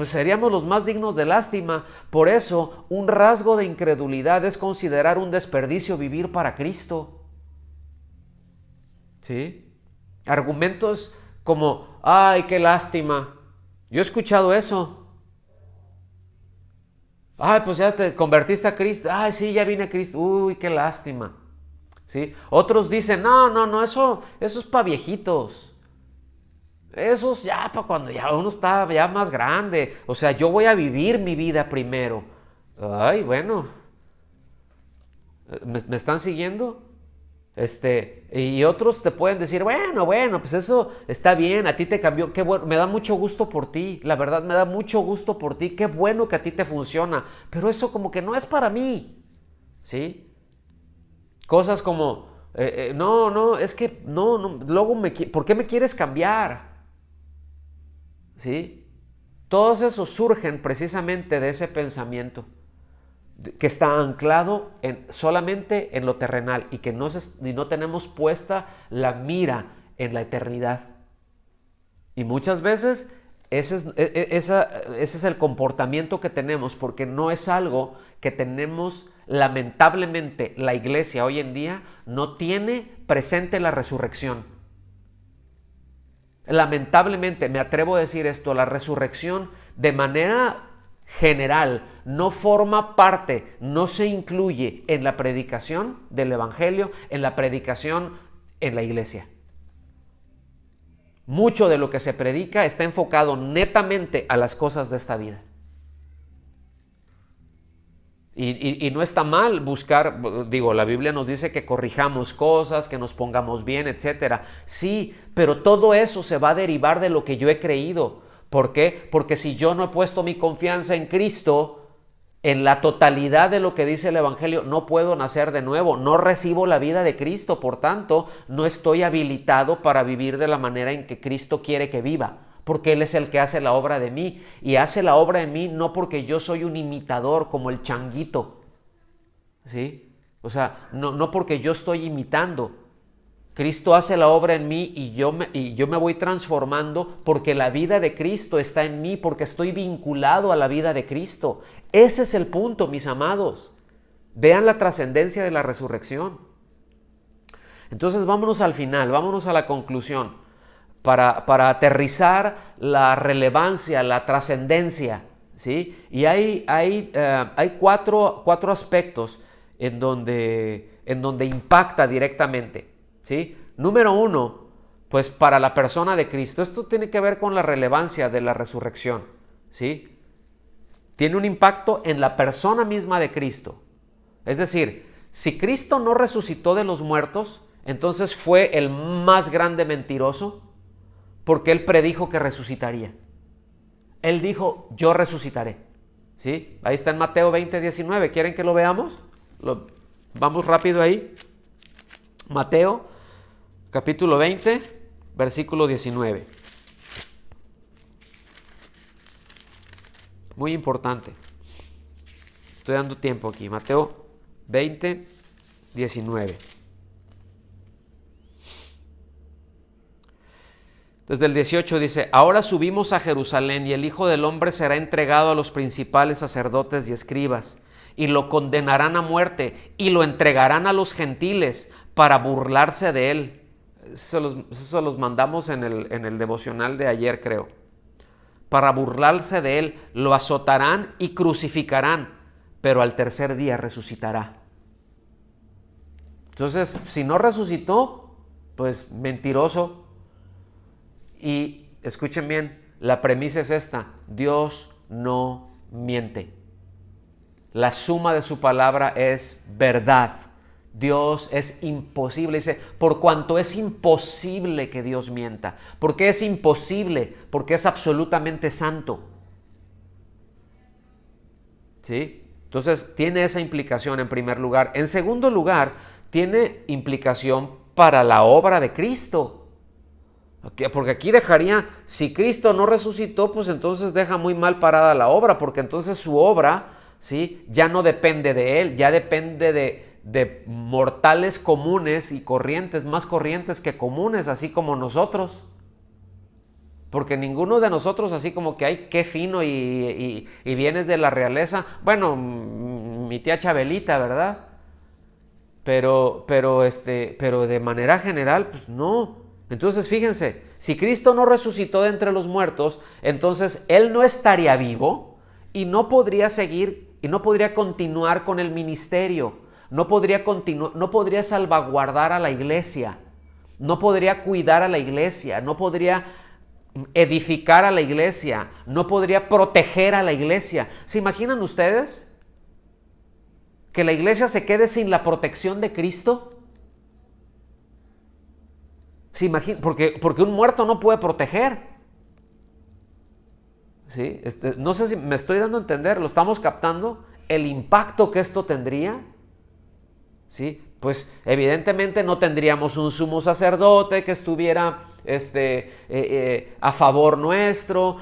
seríamos los más dignos de lástima. Por eso, un rasgo de incredulidad es considerar un desperdicio vivir para Cristo. ¿Sí? Argumentos como, ay, qué lástima. Yo he escuchado eso. Ay, pues ya te convertiste a Cristo. Ay, sí, ya vine a Cristo. Uy, qué lástima. ¿Sí? Otros dicen, no, eso es para viejitos. Eso es ya para cuando ya uno está ya más grande. O sea, yo voy a vivir mi vida primero. Ay, bueno. ¿Me están siguiendo? Y otros te pueden decir, bueno, pues eso está bien, a ti te cambió, qué bueno, me da mucho gusto por ti, la verdad me da mucho gusto por ti, qué bueno que a ti te funciona, pero eso como que no es para mí, ¿sí? Cosas como, no, es que, no, luego ¿por qué me quieres cambiar? ¿Sí? Todos esos surgen precisamente de ese pensamiento que está anclado solamente en lo terrenal y que no tenemos puesta la mira en la eternidad. Y muchas veces ese es el comportamiento que tenemos, porque no es algo que tenemos. Lamentablemente, la iglesia hoy en día no tiene presente la resurrección. Lamentablemente, me atrevo a decir esto, la resurrección de manera general no forma parte, no se incluye en la predicación del Evangelio, en la predicación en la iglesia. Mucho de lo que se predica está enfocado netamente a las cosas de esta vida. Y no está mal buscar, la Biblia nos dice que corrijamos cosas, que nos pongamos bien, etcétera. Sí, pero todo eso se va a derivar de lo que yo he creído. ¿Por qué? Porque si yo no he puesto mi confianza en Cristo, en la totalidad de lo que dice el Evangelio, no puedo nacer de nuevo, no recibo la vida de Cristo, por tanto, no estoy habilitado para vivir de la manera en que Cristo quiere que viva, porque Él es el que hace la obra de mí, y hace la obra en mí no porque yo soy un imitador como el changuito, ¿sí? O sea, no porque yo estoy imitando. Cristo hace la obra en mí y yo me voy transformando porque la vida de Cristo está en mí, porque estoy vinculado a la vida de Cristo. Ese es el punto, mis amados. Vean la trascendencia de la resurrección. Entonces vámonos al final, vámonos a la conclusión, para aterrizar la relevancia, la trascendencia, ¿sí? Y hay cuatro aspectos en donde impacta directamente. ¿Sí? Número uno, pues para la persona de Cristo. Esto tiene que ver con la relevancia de la resurrección, ¿sí? Tiene un impacto en la persona misma de Cristo. Es decir, si Cristo no resucitó de los muertos, entonces fue el más grande mentiroso, porque Él predijo que resucitaría. Él dijo, yo resucitaré, ¿sí? Ahí está en Mateo 20:19. ¿Quieren que lo veamos? Vamos rápido ahí. Mateo capítulo 20, versículo 19. Muy importante. Estoy dando tiempo aquí. Mateo 20, 19. Desde el 18 dice, ahora subimos a Jerusalén y el Hijo del Hombre será entregado a los principales sacerdotes y escribas y lo condenarán a muerte y lo entregarán a los gentiles para burlarse de él. Eso los mandamos en el devocional de ayer, creo. Para burlarse de él, lo azotarán y crucificarán, pero al tercer día resucitará. Entonces, si no resucitó, pues mentiroso. Y escuchen bien, la premisa es esta: Dios no miente. La suma de su palabra es verdad. Dios es imposible. Dice, por cuanto es imposible que Dios mienta. ¿Por qué es imposible? Porque es absolutamente santo. ¿Sí? Entonces, tiene esa implicación en primer lugar. En segundo lugar, tiene implicación para la obra de Cristo. Porque aquí dejaría, si Cristo no resucitó, pues entonces deja muy mal parada la obra, porque entonces su obra, ¿sí?, ya no depende de él, ya depende de mortales comunes y corrientes, más corrientes que comunes, así como nosotros. Porque ninguno de nosotros, así como que, ay, qué fino y vienes de la realeza. Bueno, mi tía Chabelita, ¿verdad? Pero de manera general, pues no. Entonces fíjense, si Cristo no resucitó de entre los muertos, entonces Él no estaría vivo y no podría seguir y no podría continuar con el ministerio, no podría salvaguardar a la iglesia, no podría cuidar a la iglesia, no podría edificar a la iglesia, no podría proteger a la iglesia. ¿Se imaginan ustedes que la iglesia se quede sin la protección de Cristo? Porque un muerto no puede proteger. ¿Sí? No sé si me estoy dando a entender, ¿lo estamos captando? El impacto que esto tendría. ¿Sí? Pues evidentemente no tendríamos un sumo sacerdote que estuviera a favor nuestro,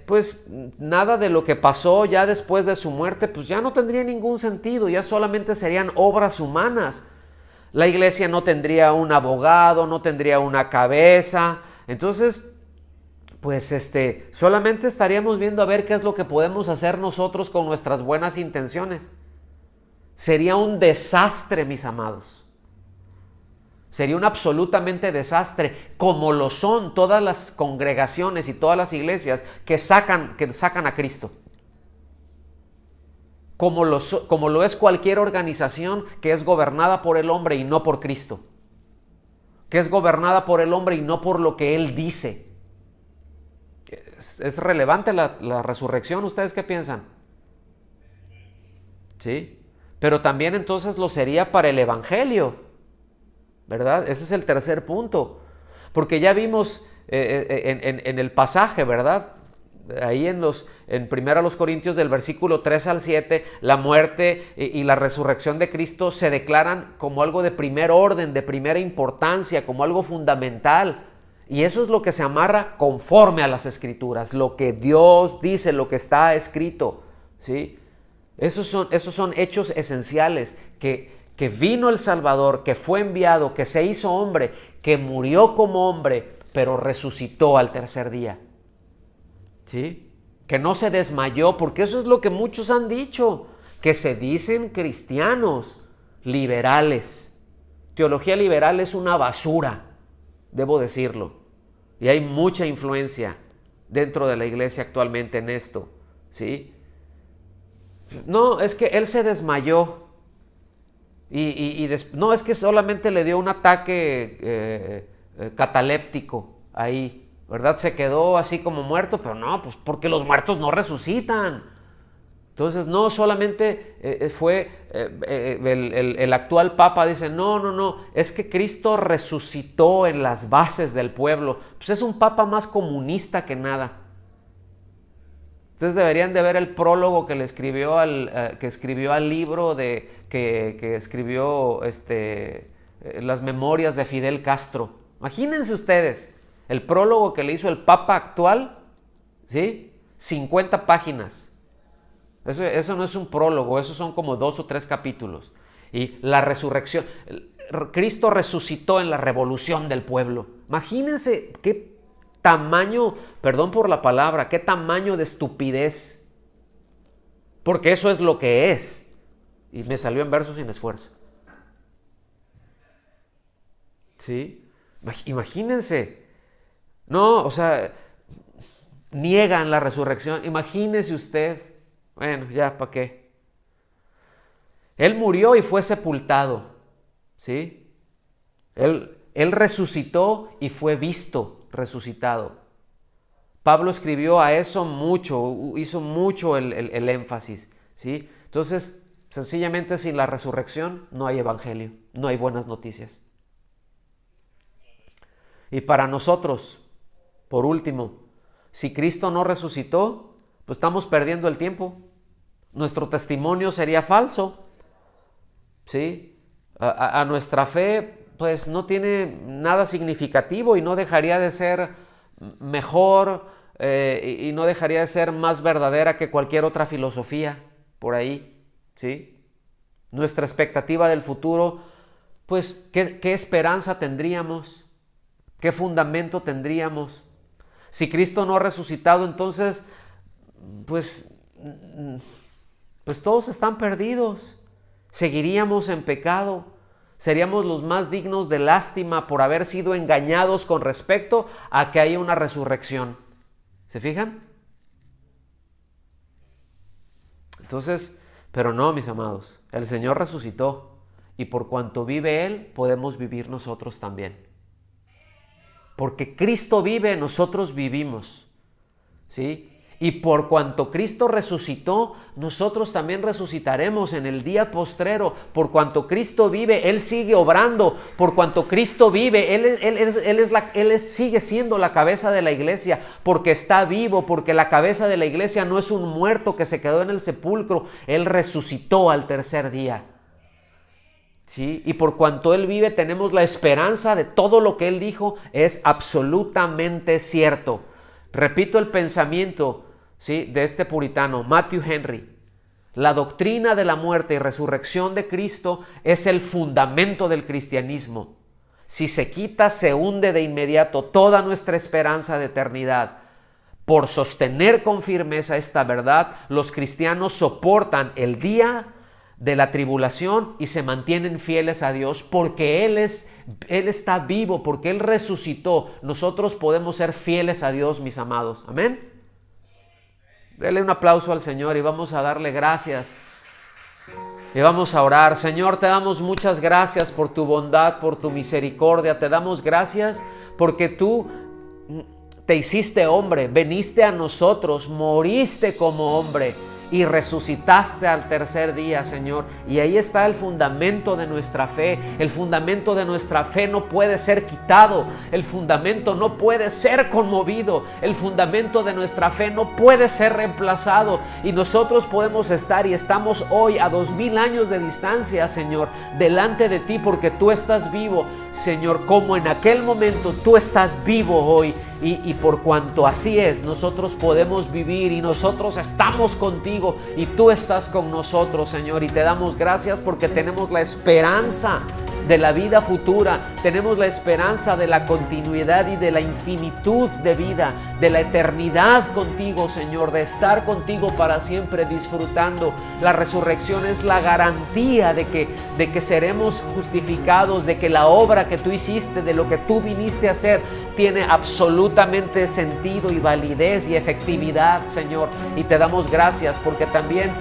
pues nada de lo que pasó ya después de su muerte, pues ya no tendría ningún sentido, ya solamente serían obras humanas. La iglesia no tendría un abogado, no tendría una cabeza. Entonces, pues solamente estaríamos viendo a ver qué es lo que podemos hacer nosotros con nuestras buenas intenciones. Sería un desastre, mis amados. Sería un absolutamente desastre, como lo son todas las congregaciones y todas las iglesias que sacan a Cristo. Como lo es cualquier organización que es gobernada por el hombre y no por Cristo, que es gobernada por el hombre y no por lo que Él dice. ¿Es relevante la resurrección? ¿Ustedes qué piensan? ¿Sí? Pero también entonces lo sería para el evangelio, ¿verdad? Ese es el tercer punto, porque ya vimos en el pasaje, ¿verdad? Ahí en 1 Corintios del versículo 3 al 7, la muerte y la resurrección de Cristo se declaran como algo de primer orden, de primera importancia, como algo fundamental. Y eso es lo que se amarra conforme a las Escrituras, lo que Dios dice, lo que está escrito, ¿sí? Esos son hechos esenciales, que vino el Salvador, que fue enviado, que se hizo hombre, que murió como hombre, pero resucitó al tercer día. ¿Sí? Que no se desmayó, porque eso es lo que muchos han dicho, que se dicen cristianos liberales. Teología liberal es una basura, debo decirlo. Y hay mucha influencia dentro de la iglesia actualmente en esto, ¿sí? No, es que él se desmayó. No, es que solamente le dio un ataque cataléptico ahí, ¿verdad? Se quedó así como muerto, pero no, pues porque los muertos no resucitan. Entonces no solamente el actual papa dice, no, es que Cristo resucitó en las bases del pueblo. Pues es un papa más comunista que nada. Ustedes deberían de ver el prólogo que le escribió que escribió al libro que escribió las memorias de Fidel Castro. Imagínense ustedes el prólogo que le hizo el Papa actual, ¿sí? 50 páginas. Eso no es un prólogo, eso son como 2 o 3 capítulos. Y la resurrección, Cristo resucitó en la revolución del pueblo. Imagínense qué tamaño, perdón por la palabra, qué tamaño de estupidez. Porque eso es lo que es. Y me salió en verso sin esfuerzo. ¿Sí? Imagínense. No, o sea, niegan la resurrección. Imagínese usted. Bueno, ya, ¿para qué? Él murió y fue sepultado, ¿sí? Él resucitó y fue visto resucitado. Pablo escribió a eso mucho, hizo mucho el énfasis, ¿sí? Entonces, sencillamente sin la resurrección no hay evangelio, no hay buenas noticias. Y para nosotros, por último, si Cristo no resucitó, pues estamos perdiendo el tiempo. Nuestro testimonio sería falso, ¿sí? A nuestra fe, pues no tiene nada significativo y no dejaría de ser mejor y no dejaría de ser más verdadera que cualquier otra filosofía por ahí, ¿sí? Nuestra expectativa del futuro, pues, ¿qué esperanza tendríamos? ¿Qué fundamento tendríamos? Si Cristo no ha resucitado, entonces, pues todos están perdidos. Seguiríamos en pecado. Seríamos los más dignos de lástima por haber sido engañados con respecto a que haya una resurrección. ¿Se fijan? Entonces, pero no, mis amados, el Señor resucitó y por cuanto vive Él, podemos vivir nosotros también. Porque Cristo vive, nosotros vivimos, ¿sí? Y por cuanto Cristo resucitó, nosotros también resucitaremos en el día postrero. Por cuanto Cristo vive, Él sigue obrando. Por cuanto Cristo vive, Él sigue siendo la cabeza de la iglesia, porque está vivo, porque la cabeza de la iglesia no es un muerto que se quedó en el sepulcro. Él resucitó al tercer día. ¿Sí? Y por cuanto Él vive, tenemos la esperanza de todo lo que Él dijo es absolutamente cierto. Repito el pensamiento, ¿sí?, de este puritano, Matthew Henry. La doctrina de la muerte y resurrección de Cristo es el fundamento del cristianismo. Si se quita, se hunde de inmediato toda nuestra esperanza de eternidad. Por sostener con firmeza esta verdad, los cristianos soportan el día de la tribulación y se mantienen fieles a Dios porque Él está vivo, porque Él resucitó. Nosotros podemos ser fieles a Dios, mis amados. Amén. Dele un aplauso al Señor y vamos a darle gracias. Y vamos a orar. Señor, te damos muchas gracias por tu bondad, por tu misericordia. Te damos gracias porque tú te hiciste hombre, veniste a nosotros, moriste como hombre y resucitaste al tercer día, Señor. Y ahí está el fundamento de nuestra fe. El fundamento de nuestra fe no puede ser quitado. El fundamento no puede ser conmovido. El fundamento de nuestra fe no puede ser reemplazado. Y nosotros podemos estar y estamos hoy a 2000 años de distancia, Señor, delante de ti porque tú estás vivo, Señor, como en aquel momento tú estás vivo hoy. Y por cuanto así es, nosotros podemos vivir y nosotros estamos contigo y tú estás con nosotros, Señor. Y te damos gracias porque tenemos la esperanza de la vida futura, tenemos la esperanza de la continuidad y de la infinitud de vida, de la eternidad contigo, Señor, de estar contigo para siempre disfrutando. La resurrección es la garantía de que seremos justificados, de que la obra que tú hiciste, de lo que tú viniste a hacer, tiene absolutamente sentido y validez y efectividad, Señor. Y te damos gracias porque también,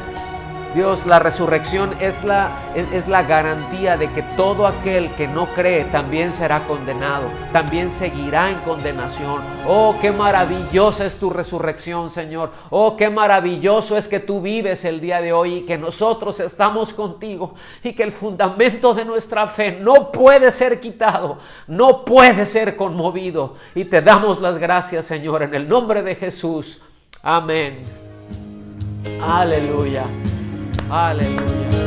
Dios, la resurrección es la garantía de que todo aquel que no cree también será condenado, también seguirá en condenación. Oh, qué maravillosa es tu resurrección, Señor. Oh, qué maravilloso es que tú vives el día de hoy y que nosotros estamos contigo y que el fundamento de nuestra fe no puede ser quitado, no puede ser conmovido. Y te damos las gracias, Señor, en el nombre de Jesús. Amén. Aleluya. Aleluya.